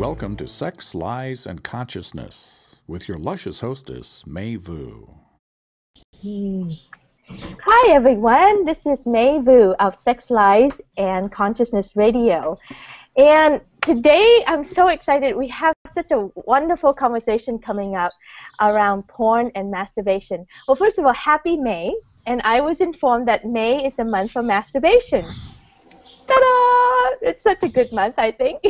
Welcome to Sex, Lies, and Consciousness with your luscious hostess, Mai Vu. Hi everyone, this is Mai Vu of Sex, Lies, and Consciousness Radio. And today I'm so excited. We have such a wonderful conversation coming up around porn and masturbation. Well, first of all, happy May. And I was informed that May is the month for masturbation. Ta-da! It's such a good month, I think.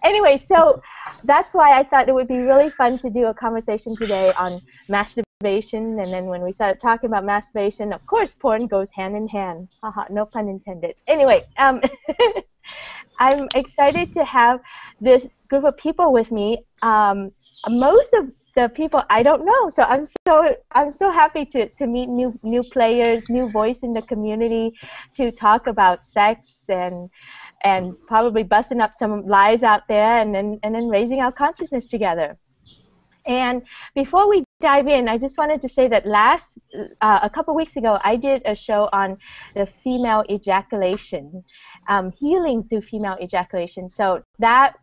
Anyway, so that's why I thought it would be really fun to do a conversation today on masturbation. And then when we started talking about masturbation, of course, porn goes hand in hand. Haha, no pun intended. Anyway, I'm excited to have this group of people with me. Most of the people I don't know, so I'm so happy to meet new players, new voice in the community to talk about sex and probably busting up some lies out there and then raising our consciousness together. And before we dive in, I just wanted to say that a couple weeks ago, I did a show on the female ejaculation, healing through female ejaculation. So that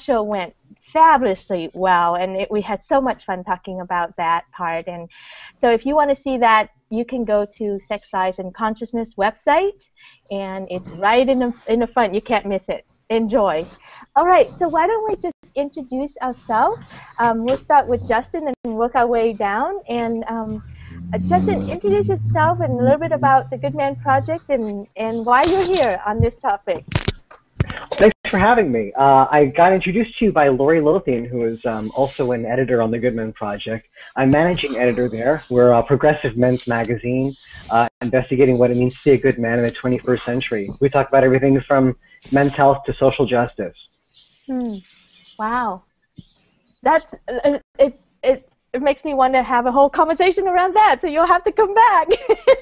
show went fabulously well, and we had so much fun talking about that part. And so if you want to see that, you can go to Sex, Lies, and Consciousness website, and it's right in the front. You can't miss it. Enjoy. All right, so why don't we just introduce ourselves? We'll start with Justin and work our way down. And Justin, introduce yourself and a little bit about the Good Man Project and why you're here on this topic. Thanks for having me. I got introduced to you by Lori Lothian, who is also an editor on the Good Men Project. I'm managing editor there. We're a progressive men's magazine investigating what it means to be a good man in the 21st century. We talk about everything from men's health to social justice. Wow. That's it makes me want to have a whole conversation around that, so you'll have to come back.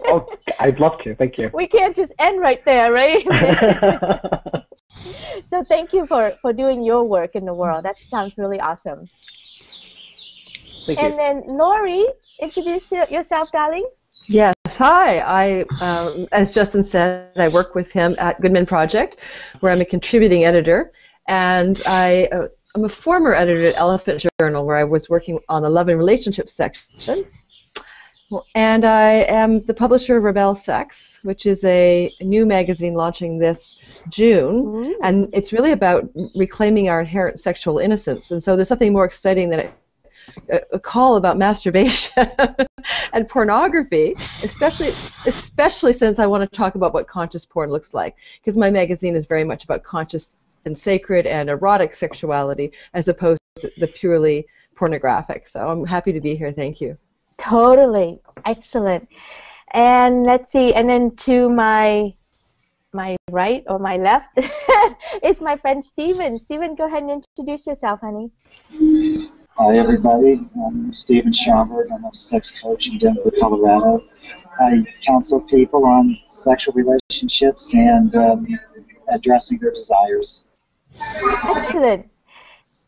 Oh, I'd love to. Thank you. We can't just end right there, right? So thank you for doing your work in the world. That sounds really awesome. Thank you. And then Lori, introduce yourself, darling. Yes, hi. As Justin said, I work with him at Good Men Project, where I'm a contributing editor, and I'm a former editor at Elephant Journal, where I was working on the love and relationships section. And I am the publisher of Rebel Sex, which is a new magazine launching this June. Ooh. And it's really about reclaiming our inherent sexual innocence. And so there's something more exciting than a call about masturbation and pornography, especially since I want to talk about what conscious porn looks like, because my magazine is very much about conscious and sacred and erotic sexuality as opposed to the purely pornographic. So I'm happy to be here. Thank you. Totally. Excellent. And let's see, and then to my right or my left is my friend Stephen. Stephen, go ahead and introduce yourself, honey. Hi, everybody. I'm Stephen Schomburg. I'm a sex coach in Denver, Colorado. I counsel people on sexual relationships and addressing their desires. Excellent.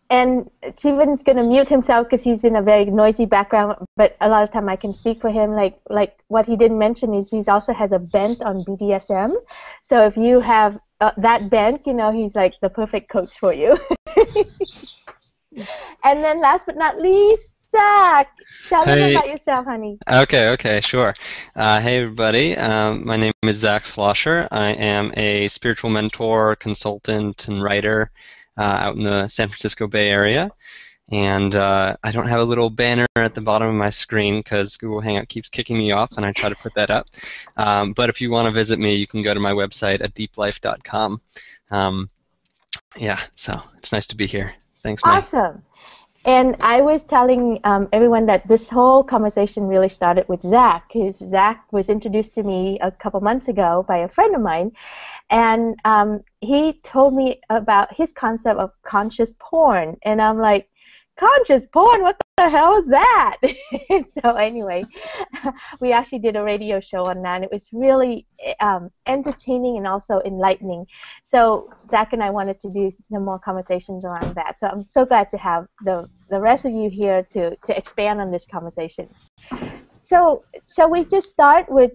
And Stephen's going to mute himself because he's in a very noisy background, but a lot of time I can speak for him. Like what he didn't mention is he also has a bent on BDSM. So if you have that bent, you know, he's like the perfect coach for you. And then last but not least, Zach. Tell them about yourself, honey. Okay, sure. Hey, everybody. My name is Zach Slosher. I am a spiritual mentor, consultant, and writer out in the San Francisco Bay Area. And I don't have a little banner at the bottom of my screen because Google Hangout keeps kicking me off, and I try to put that up. But if you want to visit me, you can go to my website at deeplife.com. Yeah, so it's nice to be here. Thanks, Mai. Awesome. And I was telling everyone that this whole conversation really started with Zach, because Zach was introduced to me a couple months ago by a friend of mine, and he told me about his concept of conscious porn, and I'm like, conscious porn? What the hell is that? So anyway, we actually did a radio show on that, and it was really entertaining and also enlightening. So Zach and I wanted to do some more conversations around that. So I'm so glad to have the rest of you here to expand on this conversation. So shall we just start with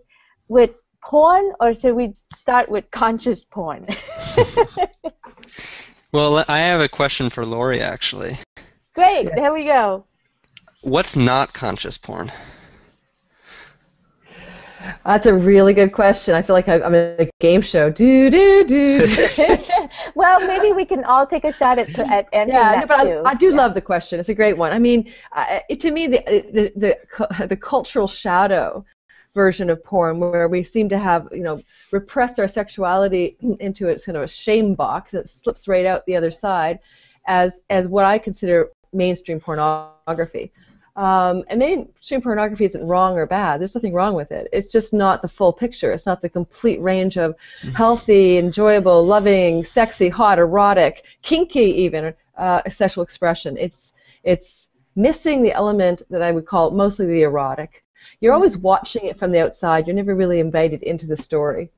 porn, or should we start with conscious porn? Well, I have a question for Lori, actually. Great, there we go. What's not conscious porn? That's a really good question. I feel like I'm in a game show. Well, maybe we can all take a shot at answering that but too. I do love the question. It's a great one. I mean, to me, the cultural shadow version of porn, where we seem to have, repress our sexuality into its kind of a shame box that slips right out the other side, as what I consider mainstream pornography. And mainstream pornography isn't wrong or bad. There's nothing wrong with it. It's just not the full picture. It's not the complete range of healthy, enjoyable, loving, sexy, hot, erotic, kinky even sexual expression. It's missing the element that I would call mostly the erotic. You're always watching it from the outside. You're never really invited into the story.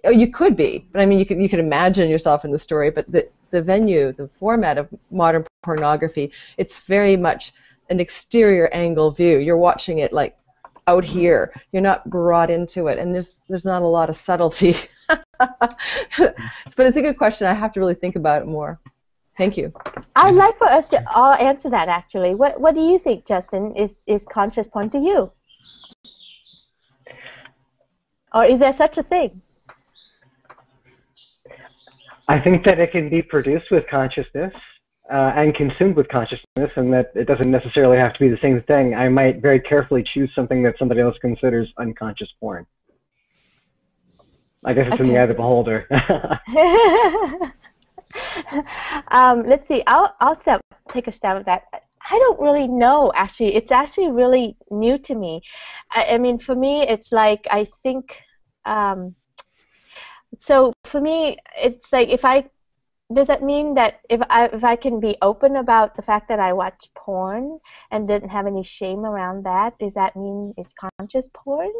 Oh, you could be, but I mean, you could imagine yourself in the story. But the venue, the format of modern pornography, it's very much an exterior angle view. You're watching it like out here. You're not brought into it, and there's not a lot of subtlety. But it's a good question. I have to really think about it more. Thank you. I'd like for us to all answer that, actually. What do you think, Justin? Is conscious porn to you? Or is there such a thing? I think that it can be produced with consciousness and consumed with consciousness, and that it doesn't necessarily have to be the same thing. I might very carefully choose something that somebody else considers unconscious porn. I guess it's in the eye of the beholder. Let's see. I'll take a stab at that. I don't really know, actually. It's actually really new to me. I mean, for me, it's like, I think, so for me, it's like, does that mean that if I can be open about the fact that I watch porn and didn't have any shame around that, does that mean it's conscious porn?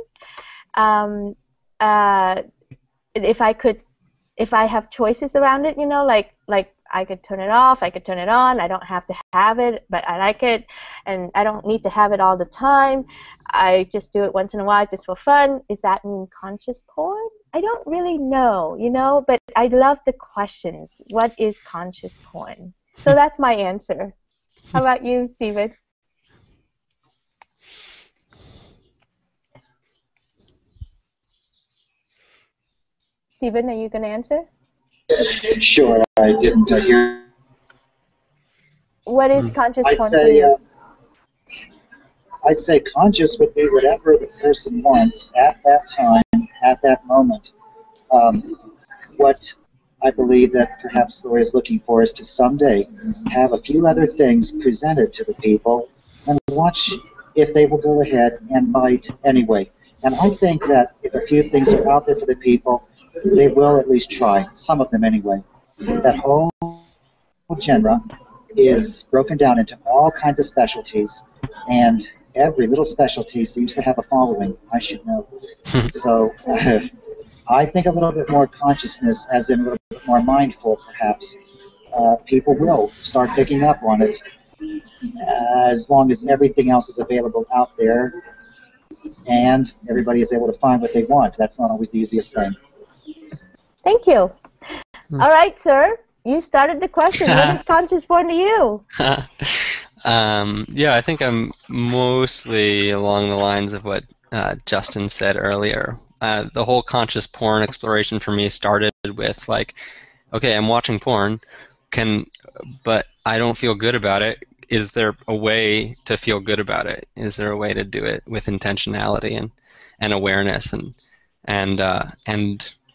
If I have choices around it, like I could turn it off, I could turn it on, I don't have to have it, but I like it, and I don't need to have it all the time. I just do it once in a while just for fun. Does that mean conscious porn? I don't really know, but I love the questions. What is conscious porn? So that's my answer. How about you, Stephen? Stephen, are you going to answer? Sure, I didn't hear. What is conscious porn for you? I'd say conscious would be whatever the person wants at that time, at that moment. What I believe that perhaps Lori is looking for is to someday have a few other things presented to the people and watch if they will go ahead and bite anyway. And I think that if a few things are out there for the people, they will at least try, some of them anyway. That whole genre is broken down into all kinds of specialties, and every little specialty seems to have a following, I should know. So I think a little bit more consciousness, as in a little bit more mindful, perhaps, people will start picking up on it as long as everything else is available out there and everybody is able to find what they want. That's not always the easiest thing. Thank you. All right, sir. You started the question. What is conscious porn to you? Yeah, I think I'm mostly along the lines of what Justin said earlier. The whole conscious porn exploration for me started with like, okay, I'm watching porn, but I don't feel good about it. Is there a way to feel good about it? Is there a way to do it with intentionality and awareness and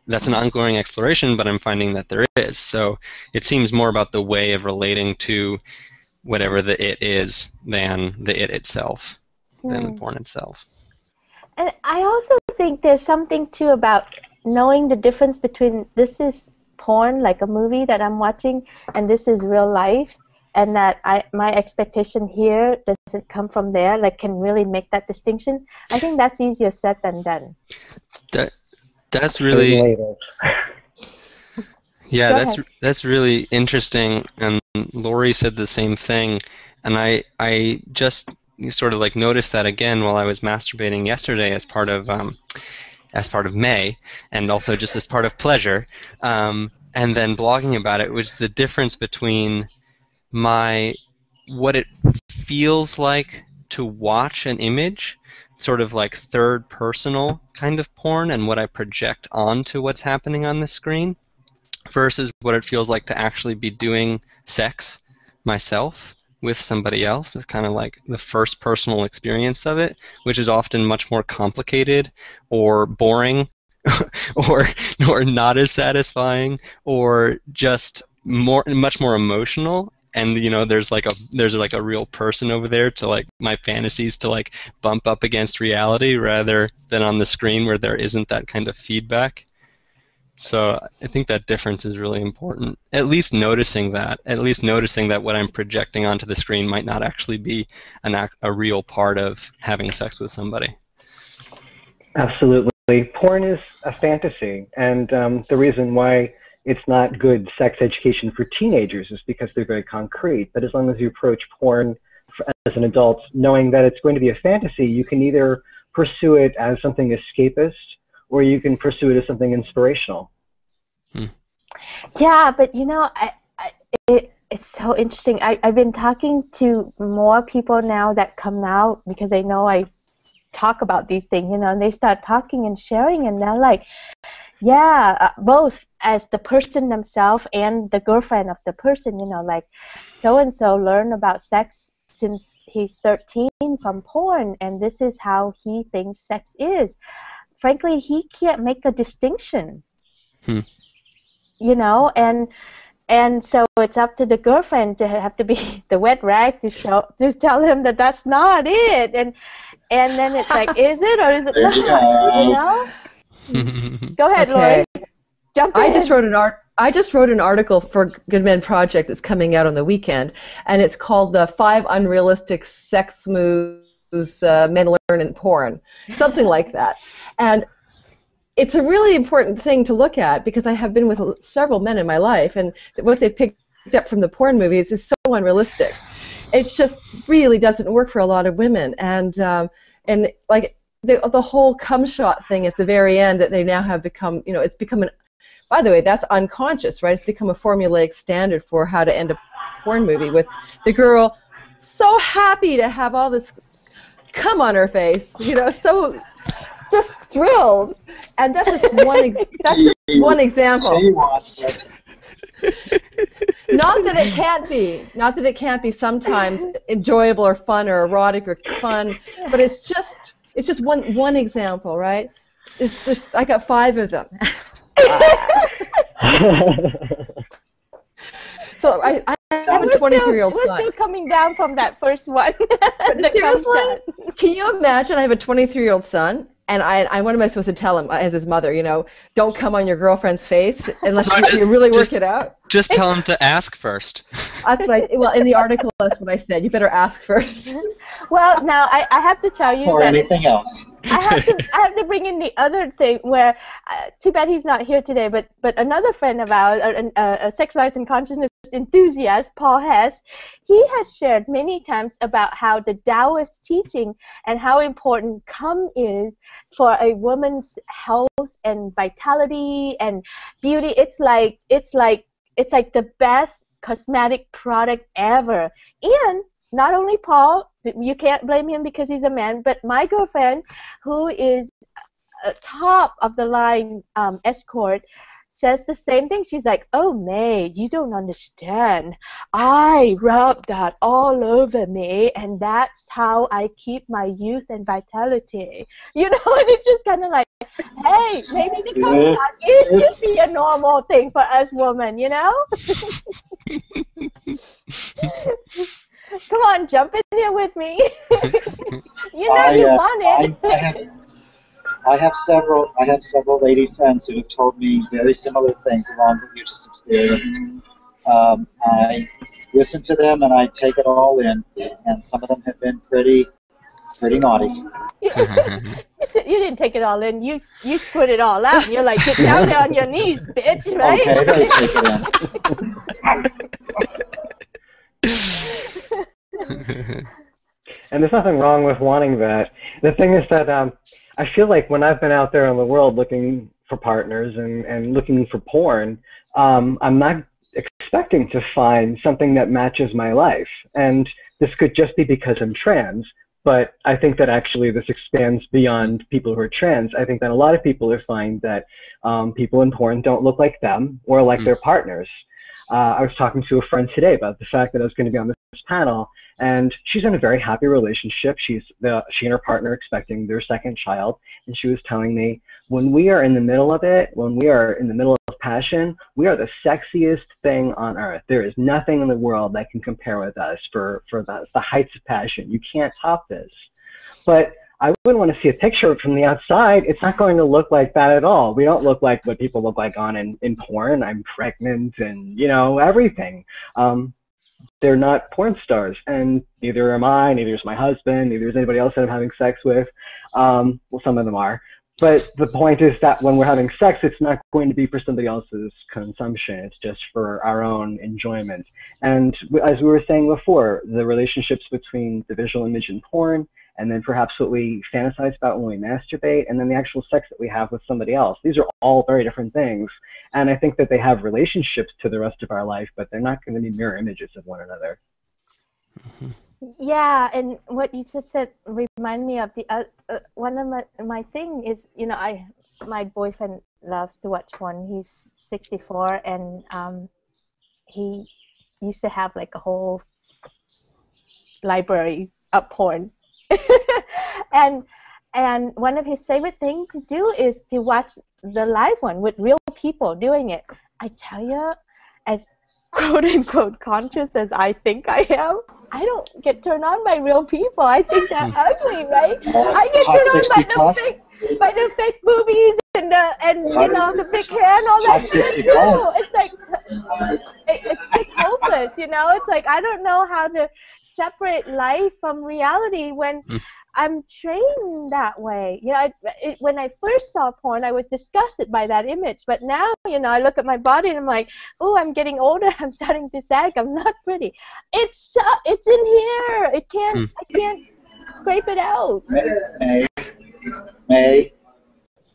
that's an ongoing exploration, but I'm finding that there is. So it seems more about the way of relating to whatever the it is than the it itself, than the porn itself. And I also think there's something, too, about knowing the difference between this is porn, like a movie that I'm watching, and this is real life, and that my expectation here doesn't come from there, like can really make that distinction. I think that's easier said than done. That's really, yeah, that's really interesting. And Lori said the same thing, and I just sort of like noticed that again while I was masturbating yesterday as part of May, and also just as part of pleasure. And and then blogging about it was the difference between what it feels like to watch an image, sort of like third personal kind of porn, and what I project onto what's happening on the screen, versus what it feels like to actually be doing sex myself with somebody else. It's kind of like the first personal experience of it, which is often much more complicated or boring or not as satisfying, or just much more emotional. And there's like a real person over there to like my fantasies to like bump up against reality, rather than on the screen where there isn't that kind of feedback. So I think that difference is really important. At least noticing that what I'm projecting onto the screen might not actually be a real part of having sex with somebody. Absolutely. Porn is a fantasy, and the reason why it's not good sex education for teenagers is because they're very concrete. But as long as you approach porn as an adult knowing that it's going to be a fantasy, you can either pursue it as something escapist, or you can pursue it as something inspirational. Yeah, but it's so interesting. I've been talking to more people now that come out because they know I talk about these things, and they start talking and sharing, and they're like, yeah, both as the person themselves and the girlfriend of the person, like so-and-so learned about sex since he's 13 from porn, and this is how he thinks sex is. Frankly, he can't make a distinction, and so it's up to the girlfriend to have to be the wet rag to tell him that that's not it, and then it's like, is it or is it not? Go ahead, Okay. Lori. Jump in. I just wrote an article for Good Men Project that's coming out on the weekend, and it's called "The 5 Unrealistic Sex Moves Men Learn in Porn," something like that. And it's a really important thing to look at because I have been with several men in my life, and what they picked up from the porn movies is so unrealistic. It just really doesn't work for a lot of women, and like the whole cum shot thing at the very end that they now have become, it's become an. By the way, that's unconscious, right? It's become a formulaic standard for how to end a porn movie, with the girl so happy to have all this cum on her face, so just thrilled. And that's just one example. Not that it can't be sometimes enjoyable or fun or erotic or fun, but it's just one example, right? I got 5 of them. So I have a 23-year-old son. We're still coming down from that first one. Seriously? Can you imagine? I have a 23-year-old son, and what am I supposed to tell him as his mother? Don't come on your girlfriend's face unless you really work it out. Just tell him to ask first. That's what in the article, that's what I said. You better ask first. Well, now I have to tell you or that anything else. I have to bring in the other thing where, too bad he's not here today, but another friend of ours, a sexualized and consciousness enthusiast, Paul Hess, he has shared many times about how the Taoist teaching and how important cum is for a woman's health and vitality and beauty. It's like the best cosmetic product ever. And not only Paul, you can't blame him because he's a man, but my girlfriend, who is a top of the line escort, says the same thing. She's like, "Oh, May, you don't understand. I rub that all over me, and that's how I keep my youth and vitality." And it's just kind of like, hey, maybe the cum shot, it should be a normal thing for us women, Come on, jump in here with me. You want it. I have several lady friends who have told me very similar things along what you just experienced. I listen to them and I take it all in, and some of them have been pretty naughty. You didn't take it all in. You spit it all out. And you're like, get down there on your knees, bitch, right? Okay, I take it in. And there's nothing wrong with wanting that. The thing is that I feel like when I've been out there in the world looking for partners and looking for porn, I'm not expecting to find something that matches my life. And this could just be because I'm trans, but I think that actually this expands beyond people who are trans. I think that a lot of people are finding that people in porn don't look like them or like their partners. I was talking to a friend today about the fact that I was going to be on this panel, and she's in a very happy relationship. She and her partner are expecting their second child, and she was telling me, when we are in the middle of it, when we are in the middle of passion, we are the sexiest thing on earth. There is nothing in the world that can compare with us for the heights of passion. You can't top this. But I wouldn't want to see a picture from the outside. It's not going to look like that at all. We don't look like what people look like in porn. I'm pregnant and, you know, everything. They're not porn stars, and neither am I, neither is my husband, neither is anybody else that I'm having sex with. Well, some of them are. But the point is that when we're having sex, it's not going to be for somebody else's consumption. It's just for our own enjoyment. And as we were saying before, the relationships between the visual image and porn, and then perhaps what we fantasize about when we masturbate, and then the actual sex that we have with somebody else. These are all very different things. And I think that they have relationships to the rest of our life, but they're not going to be mirror images of one another. Yeah, and what you just said remind me of the one of my thing is, you know, my boyfriend loves to watch porn. He's 64, and he used to have like a whole library of porn. and one of his favorite things to do is to watch the live one with real people doing it. I tell you, as quote-unquote conscious as I think I am, I don't get turned on by real people. I think they're ugly, right? I get turned on by the fake boobies and you know, the big hair and all that shit too. It's like, it's just hopeless, you know? It's like, I don't know how to separate life from reality when I'm trained that way. You know, when I first saw porn, I was disgusted by that image. But now, you know, I look at my body and I'm like, oh, I'm getting older. I'm starting to sag. I'm not pretty. It's in here. I can't scrape it out. May,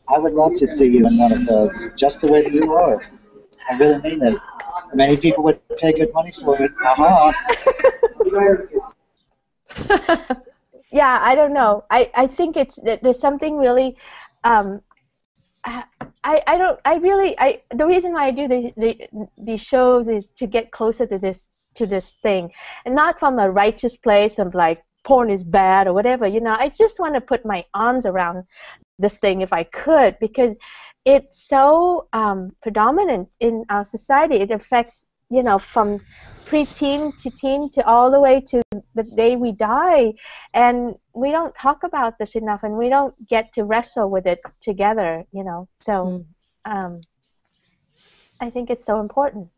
I would love to see you in one of those, just the way that you are. I really mean it. Many people would pay good money for it. Yeah, I don't know. I think there's something really. The reason why I do these shows is to get closer to this thing, and not from a righteous place of like porn is bad or whatever. You know, I just want to put my arms around this thing if I could, because it's so predominant in our society. It affects, you know, from pre-teen to teen to all the way to the day we die, and we don't talk about this enough, and we don't get to wrestle with it together, you know. So I think it's so important.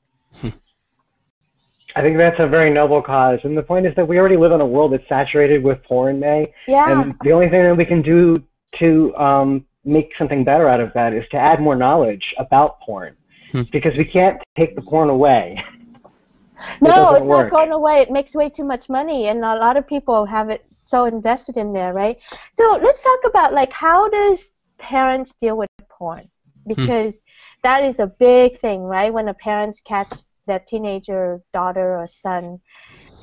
I think that's a very noble cause, and the point is that we already live in a world that's saturated with porn, May. Yeah. And the only thing that we can do to make something better out of that is to add more knowledge about porn, because we can't take the porn away. No, it's not going away. It makes way too much money, and a lot of people have it so invested in there, right? So let's talk about, like, how does parents deal with porn? Because that is a big thing, right? When the parents catch their teenager daughter or son,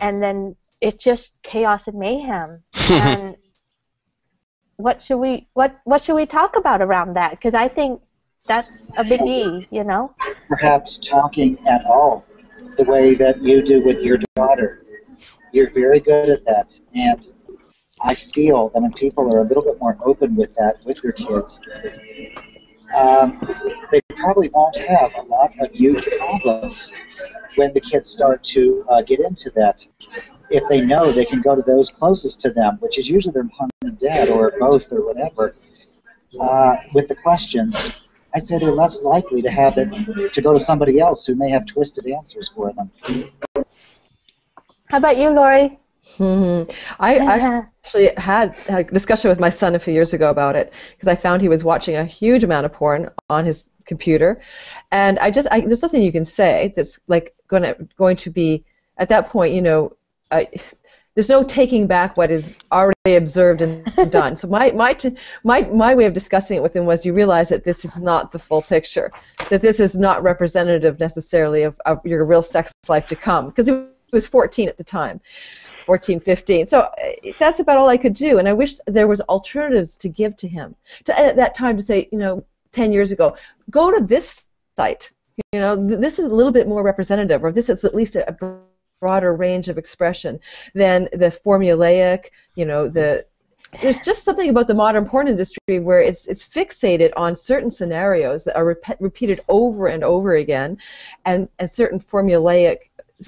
and then it's just chaos and mayhem. And what should we talk about around that? Because I think that's a biggie, you know? Perhaps talking at all, the way that you do with your daughter. You're very good at that, and I feel that when people are a little bit more open with that with their kids, they probably won't have a lot of huge problems when the kids start to get into that. If they know they can go to those closest to them, which is usually their mom and dad or both or whatever, with the questions, I'd say they're less likely to have it to go to somebody else who may have twisted answers for them. How about you, Lori? I actually had a discussion with my son a few years ago about it, because I found he was watching a huge amount of porn on his computer, and there's nothing you can say that's like going to be at that point, you know. there's no taking back what is already observed and done. So my way of discussing it with him was, you realize that this is not the full picture, that this is not representative necessarily of your real sex life to come, because he was 14 at the time. 14, 15. So that's about all I could do, and I wish there was alternatives to give to him. At that time, to say, 10 years ago, go to this site. This is a little bit more representative, or this is at least a broader range of expression than the formulaic. There's just something about the modern porn industry where it's fixated on certain scenarios that are repeated over and over again, and certain formulaic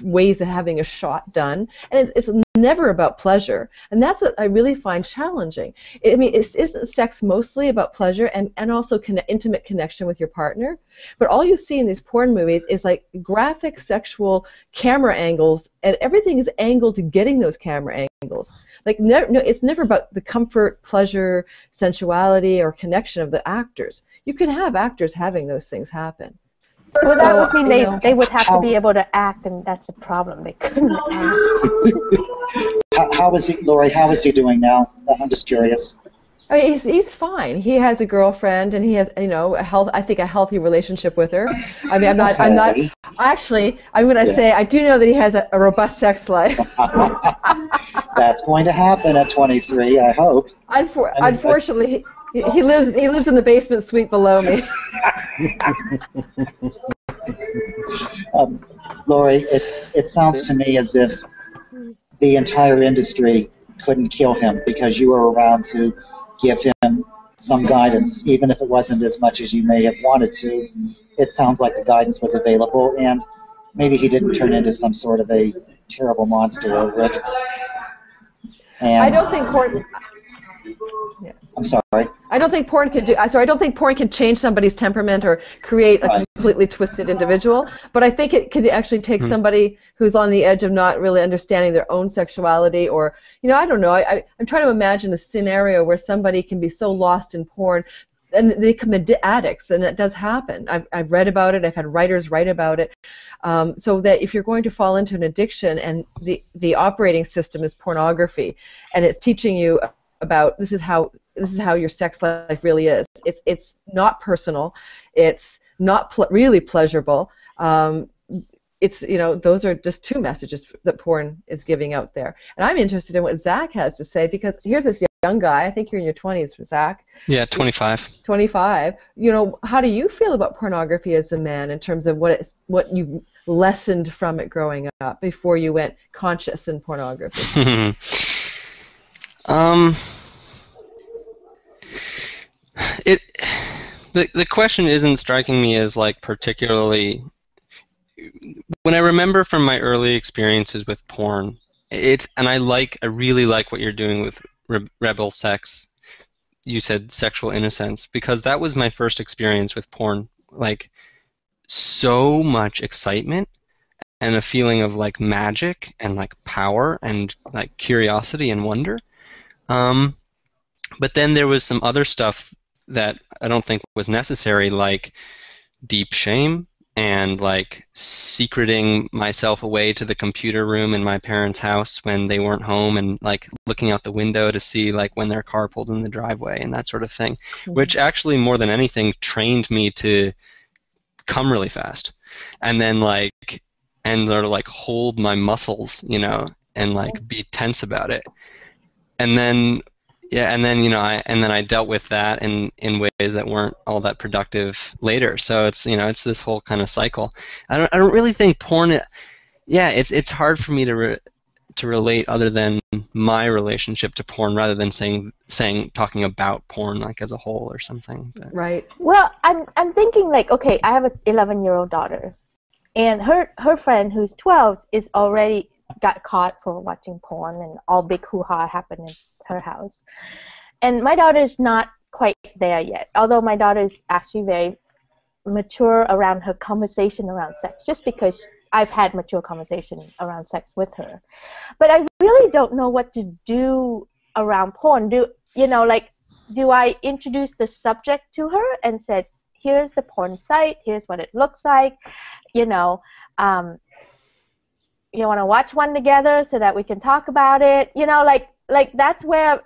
ways of having a shot done, and it's never about pleasure, and that's what I really find challenging. Isn't sex mostly about pleasure and also intimate connection with your partner? But all you see in these porn movies is like graphic sexual camera angles, and everything is angled to getting those camera angles. Like, it's never about the comfort, pleasure, sensuality, or connection of the actors. You can have actors having those things happen. Well, that would mean they would have to be able to act, and that's a problem. They couldn't act. How is he, Lori? How is he doing now? I'm just curious. He's fine. He has a girlfriend, and he has, I think a healthy relationship with her. I'm not. Actually, I'm going to say I do know that he has a robust sex life. That's going to happen at 23, I hope. Unfortunately, he lives in the basement suite below me. Lori, it sounds to me as if the entire industry couldn't kill him because you were around to give him some guidance, even if it wasn't as much as you may have wanted to. It sounds like the guidance was available, and maybe he didn't turn into some sort of a terrible monster over it. And I don't think porn. Yeah. I'm sorry. I don't think porn can I don't think porn can change somebody's temperament or create a completely twisted individual. But I think it could actually take somebody who's on the edge of not really understanding their own sexuality, or I don't know. I'm trying to imagine a scenario where somebody can be so lost in porn and they become addicts, and that does happen. I've read about it. I've had writers write about it. So that if you're going to fall into an addiction, and the operating system is pornography, and it's teaching you about this is how your sex life really is. It's not personal. It's not really pleasurable. Those are just two messages that porn is giving out there. And I'm interested in what Zach has to say, because here's this young guy. I think you're in your 20s, Zach. Yeah, 25. 25. How do you feel about pornography as a man in terms of what you've lessened from it growing up before you went conscious in pornography? The question isn't striking me as like particularly. When I remember from my early experiences with porn, and I really like what you're doing with Rebel Sex. You said sexual innocence, because that was my first experience with porn. Like, so much excitement and a feeling of like magic and like power and like curiosity and wonder. But then there was some other stuff that I don't think was necessary, like deep shame and like secreting myself away to the computer room in my parents' house when they weren't home, and like looking out the window to see like when their car pulled in the driveway and that sort of thing, which actually more than anything trained me to come really fast, and then hold my muscles, and like be tense about it. And then I dealt with that in ways that weren't all that productive later. So it's this whole kind of cycle. I don't really think porn. It's hard for me to relate other than my relationship to porn, rather than talking about porn like as a whole or something. But. Right. Well, I'm thinking like, okay, I have an 11-year-old daughter, and her friend who's 12 is already got caught for watching porn, and all big hoo-ha happened in her house. And my daughter is not quite there yet, although my daughter is actually very mature around her conversation around sex, just because I've had mature conversation around sex with her. But I really don't know what to do around porn. Do I introduce the subject to her and said, here's the porn site, here's what it looks like, you want to watch one together so that we can talk about it? You know, like that's where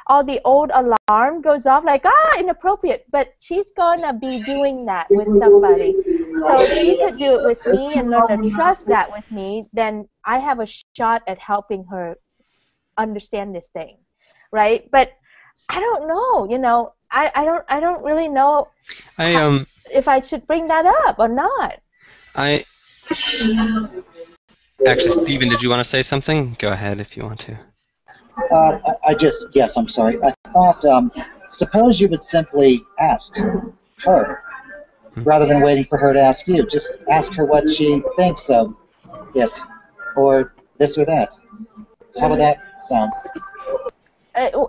all the old alarm goes off, like, inappropriate. But she's gonna be doing that with somebody, so if she could do it with me and learn to trust that with me, then I have a shot at helping her understand this thing, right? But I don't know, you know, I don't really know if I should bring that up or not. Actually, Stephen, did you want to say something? Go ahead if you want to. Yes, I'm sorry. I thought, suppose you would simply ask her, rather than waiting for her to ask you. Just ask her what she thinks of it, or this or that. How would that sound?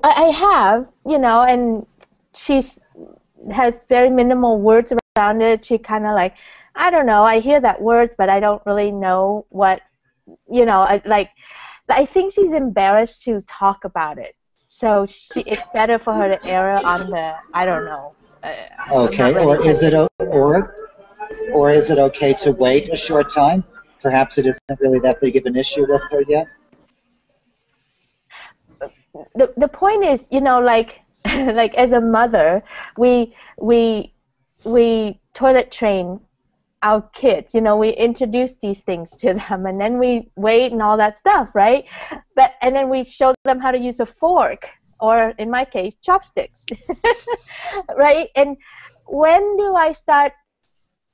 I have, you know, and she has very minimal words around it. She kind of like, I don't know, I hear that word, but I don't really know what, you know, I think she's embarrassed to talk about it. So it's better for her to err on the, I don't know. Okay, or is it okay to wait a short time? Perhaps it isn't really that big of an issue with her yet. The point is, you know, like like as a mother, we toilet train our kids, you know, we introduce these things to them, and then we wait and all that stuff, right? And then we show them how to use a fork, or in my case, chopsticks, right? And when do I start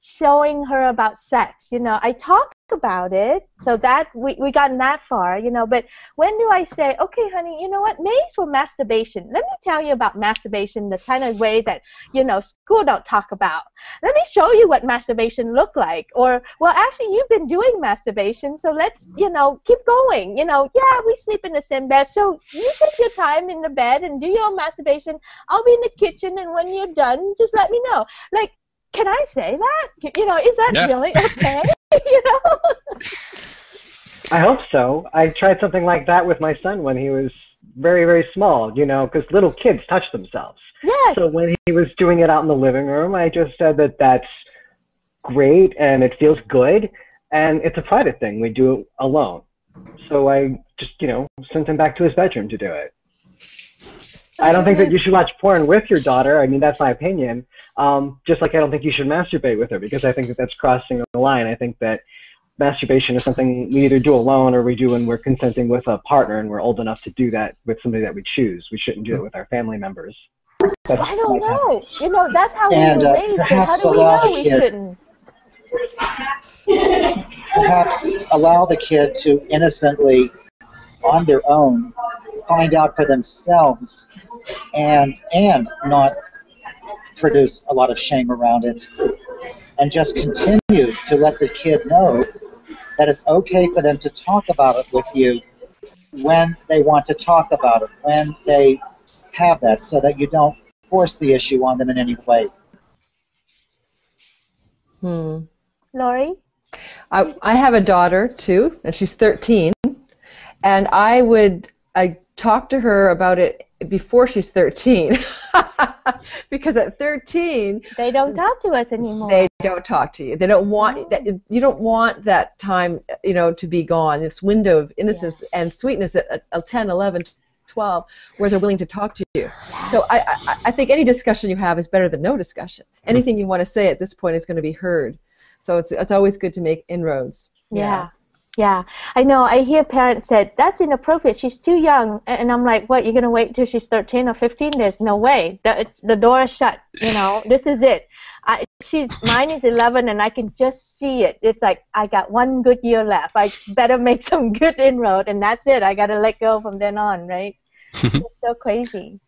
showing her about sex? You know, I talk about it, so that we gotten that far, you know, but when do I say, okay, honey, you know what, May's for masturbation. Let me tell you about masturbation, the kind of way that, you know, school don't talk about. Let me show you what masturbation look like. Or, well, actually, you've been doing masturbation, so let's, you know, keep going. You know, yeah, we sleep in the same bed, so you take your time in the bed and do your masturbation. I'll be in the kitchen, and when you're done, just let me know. Like, can I say that? You know, is that really okay? You know? I hope so. I tried something like that with my son when he was very, very small, you know, because little kids touch themselves. Yes. So when he was doing it out in the living room, I just said that that's great and it feels good, and it's a private thing. We do it alone. So I just, you know, sent him back to his bedroom to do it. I don't think that you should watch porn with your daughter. I mean, that's my opinion. Just like I don't think you should masturbate with her, because I think that that's crossing the line. I think that masturbation is something we either do alone or we do when we're consenting with a partner and we're old enough to do that with somebody that we choose. We shouldn't do it with our family members. I don't know. You know, that's how we were raised, but how do we know we shouldn't? Perhaps allow the kid to innocently, on their own, find out for themselves and not produce a lot of shame around it, and just continue to let the kid know that it's okay for them to talk about it with you when they want to talk about it, when they have that, so that you don't force the issue on them in any way. Lori? I have a daughter too, and she's 13, and I talk to her about it before she's 13. Because at 13 they don't talk to us anymore. They don't talk to you. They don't want that. You don't want that time, you know, to be gone. This window of innocence and sweetness at 10, 11, 12, where they're willing to talk to you. So I think any discussion you have is better than no discussion. Anything you want to say at this point is going to be heard. So it's always good to make inroads. Yeah, I know. I hear parents said, that's inappropriate. She's too young. And I'm like, what, you're going to wait till she's 13 or 15? There's no way. The door is shut. You know, this is it. Mine is 11, and I can just see it. It's like, I got 1 good year left. I better make some good inroad, and that's it. I got to let go from then on, right? It's so crazy.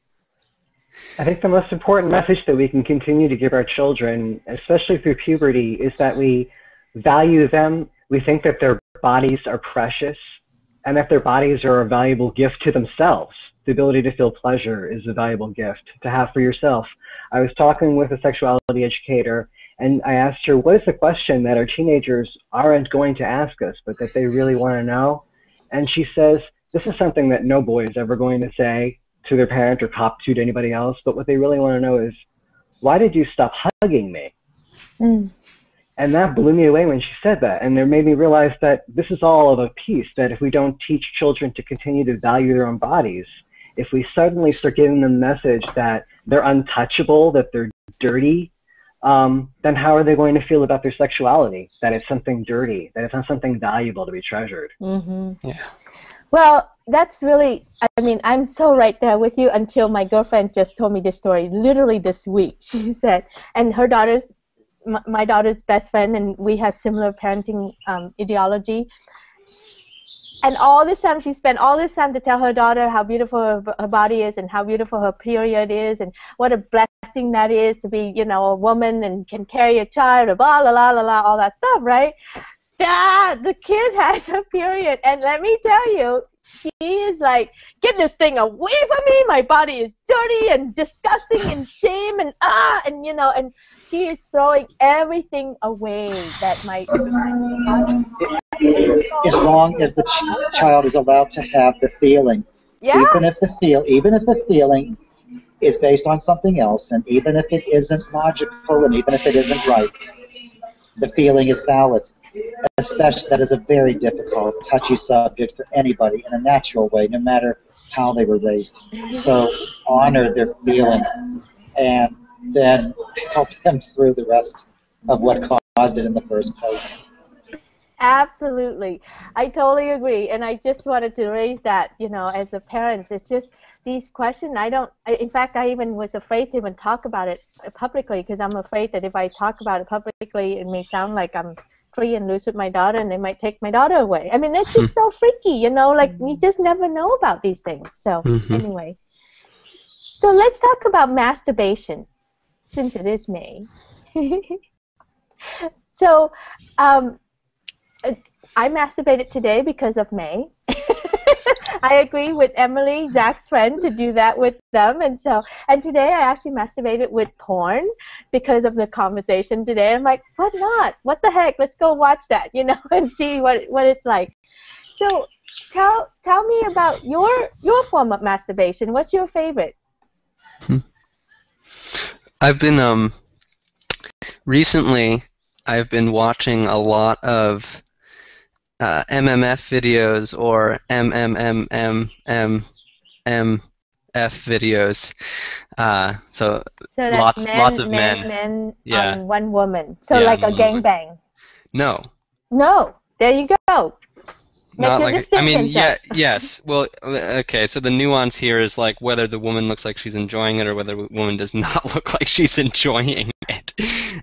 I think the most important message that we can continue to give our children, especially through puberty, is that we value them. We think that their bodies are precious, and that their bodies are a valuable gift to themselves. The ability to feel pleasure is a valuable gift to have for yourself. I was talking with a sexuality educator, and I asked her, what is the question that our teenagers aren't going to ask us, but that they really want to know? And she says, this is something that no boy is ever going to say to their parent or cop to anybody else, but what they really want to know is, why did you stop hugging me? And that blew me away when she said that. And it made me realize that this is all of a piece, that if we don't teach children to continue to value their own bodies, if we suddenly start giving them the message that they're untouchable, that they're dirty, then how are they going to feel about their sexuality? That it's something dirty, that it's not something valuable to be treasured. Mm-hmm. Yeah. Well, that's really, I mean, I'm so right there with you until my girlfriend just told me this story literally this week. She said, and her daughter's, my daughter's best friend, and we have similar parenting ideology. And all this time, she spent all this time to tell her daughter how beautiful her body is and how beautiful her period is and what a blessing that is to be, you know, a woman and can carry a child, or blah, blah, blah, blah, blah, all that stuff, right? Dad, the kid has a period. And let me tell you, she is like, get this thing away from me. My body is dirty and disgusting and shame and you know, and she is throwing everything away that my As long as the child is allowed to have the feeling, yeah. even if the feeling is based on something else, and even if it isn't logical, and even if it isn't right, the feeling is valid. Especially, that is a very difficult, touchy subject for anybody in a natural way, no matter how they were raised. So honor their feeling, and then help them through the rest of what caused it in the first place. Absolutely. I totally agree. And I just wanted to raise that, you know, as the parents, it's just these questions, in fact, I even was afraid to even talk about it publicly, because I'm afraid that if I talk about it publicly, it may sound like I'm free and loose with my daughter, and they might take my daughter away. I mean, it's just so freaky, you know, like you just never know about these things. So anyway, so let's talk about masturbation, since it is May. So, I masturbated today because of May. I agree with Emily, Zach's friend, to do that with them, and today I actually masturbated with porn because of the conversation today. I'm like, what not? What the heck? Let's go watch that, you know, and see what it's like. So, tell me about your form of masturbation. What's your favorite? I've been recently. I've been watching a lot of MMF videos or MMMMMF videos. So that's lots of men. Yeah. On one woman. So like a gangbang. No. No. There you go. Not like, I mean, yeah, yes. Well, okay, so the nuance here is like whether the woman looks like she's enjoying it or whether the woman does not look like she's enjoying it.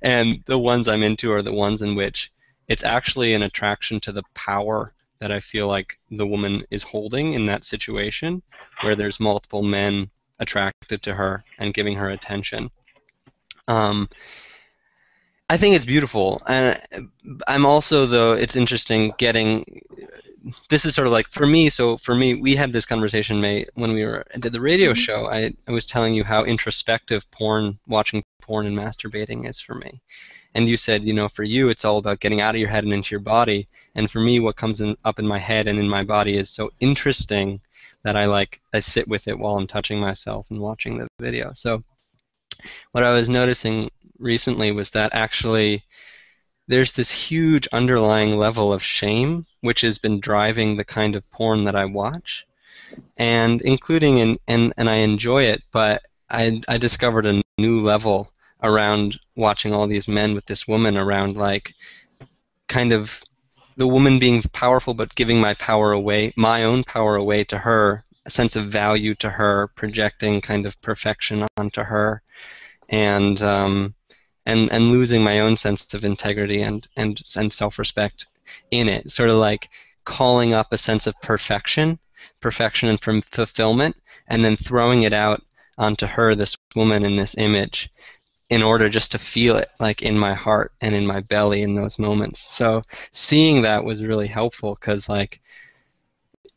And the ones I'm into are the ones in which it's actually an attraction to the power that I feel like the woman is holding in that situation, where there's multiple men attracted to her and giving her attention. I think it's beautiful, and I'm also, though, it's interesting getting. This is sort of like for me. So for me, we had this conversation, May, when we did the radio show. I was telling you how introspective watching porn and masturbating is for me. And you said, you know, for you, it's all about getting out of your head and into your body. And for me, what comes up in my head and in my body is so interesting that I sit with it while I'm touching myself and watching the video. So what I was noticing recently was that actually there's this huge underlying level of shame which has been driving the kind of porn that I watch, and including and I enjoy it, but I discovered a new level around watching all these men with this woman around, like kind of the woman being powerful but giving my own power away to her, a sense of value to her, projecting kind of perfection onto her, and losing my own sense of integrity and self-respect in it, sort of like calling up a sense of perfection and from fulfillment, and then throwing it out onto her, this woman in this image, in order just to feel it like in my heart and in my belly in those moments. So seeing that was really helpful, because like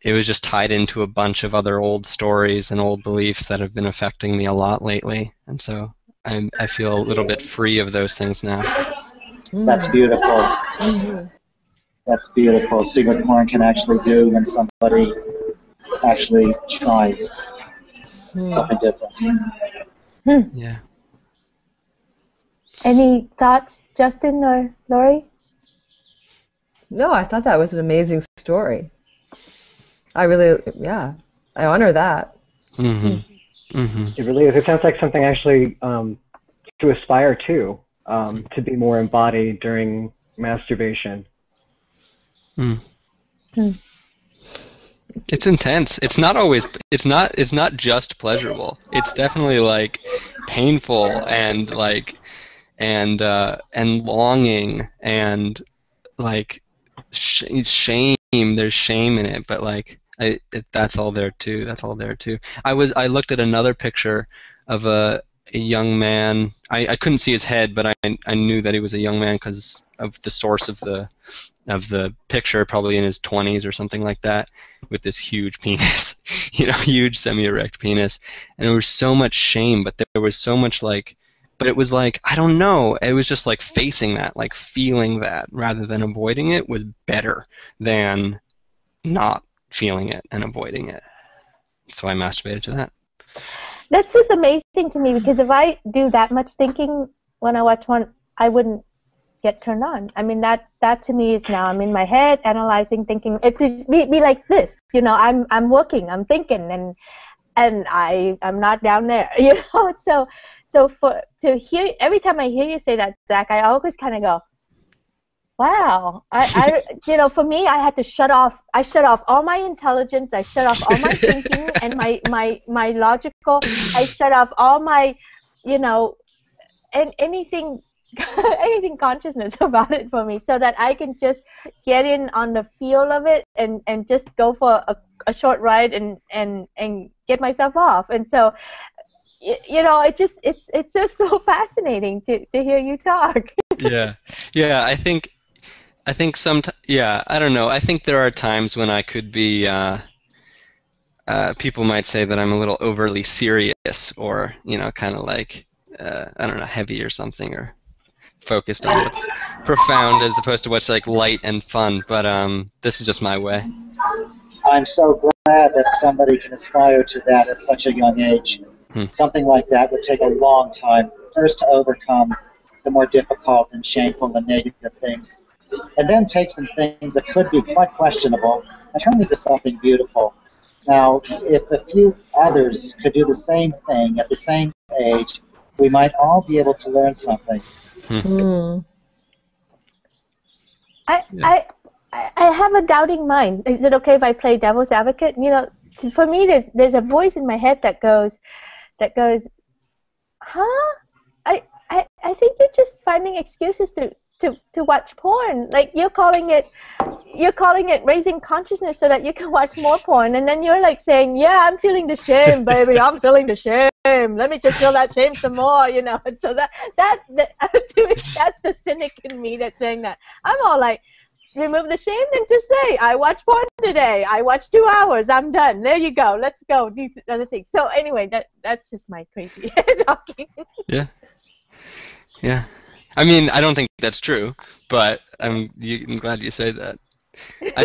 it was just tied into a bunch of other old stories and old beliefs that have been affecting me a lot lately, and so I feel a little bit free of those things now. That's beautiful. That's beautiful. See what porn can actually do when somebody actually tries something different. Yeah. Any thoughts, Justin or Lori? No, I thought that was an amazing story. I really, yeah, I honor that. It really is. It sounds like something actually to aspire to be more embodied during masturbation. It's intense. It's not always. It's not just pleasurable. It's definitely like painful and like and longing and like shame. There's shame in it, but like that's all there too. That's all there too. I looked at another picture of a young man. I couldn't see his head, but I knew that he was a young man because of the source of the picture, probably in his 20s or something like that, with this huge penis, huge semi-erect penis, and there was so much shame, but there was so much but it was like, I don't know, it was just like facing that, like feeling that, rather than avoiding it, was better than not feeling it and avoiding it. So I masturbated to that. That's just amazing to me, because if I do that much thinking when I watch one, I wouldn't get turned on. I mean, that to me is now I'm in my head analyzing, thinking. It could be like this, I'm working, I'm thinking, and I'm not down there, So to hear, every time I hear you say that, Zach, I always kind of go, wow. I for me, I had to shut off. I shut off all my intelligence. I shut off all my thinking and my logical. I shut off all my, and anything consciousness about it for me, so that I can just get in on the feel of it and just go for a short ride and get myself off. And so, it's just so fascinating to hear you talk. Yeah. I think I don't know. I think there are times when I could be. People might say that I'm a little overly serious, or kind of like I don't know, heavy or something, or focused on what's profound as opposed to what's like light and fun. But this is just my way. I'm so glad that somebody can aspire to that at such a young age. Something like that would take a long time, first to overcome the more difficult and shameful and negative things, and then take some things that could be quite questionable and turn into something beautiful. Now, if a few others could do the same thing at the same age, we might all be able to learn something. I have a doubting mind. Is it okay if I play devil's advocate? For me, there's a voice in my head that goes, huh? I think you're just finding excuses to watch porn. Like you're calling it raising consciousness so that you can watch more porn, and then you're like saying, yeah, I'm feeling the shame, baby, I'm feeling the shame. Let me just feel that shame some more, And so that to me, that's the cynic in me that's saying that. I'm all like, remove the shame, then just say, I watched porn today. I watched 2 hours. I'm done. There you go. Let's go do other things. So anyway, that's just my crazy talking. Yeah. I mean, I don't think that's true, but I'm glad you say that. I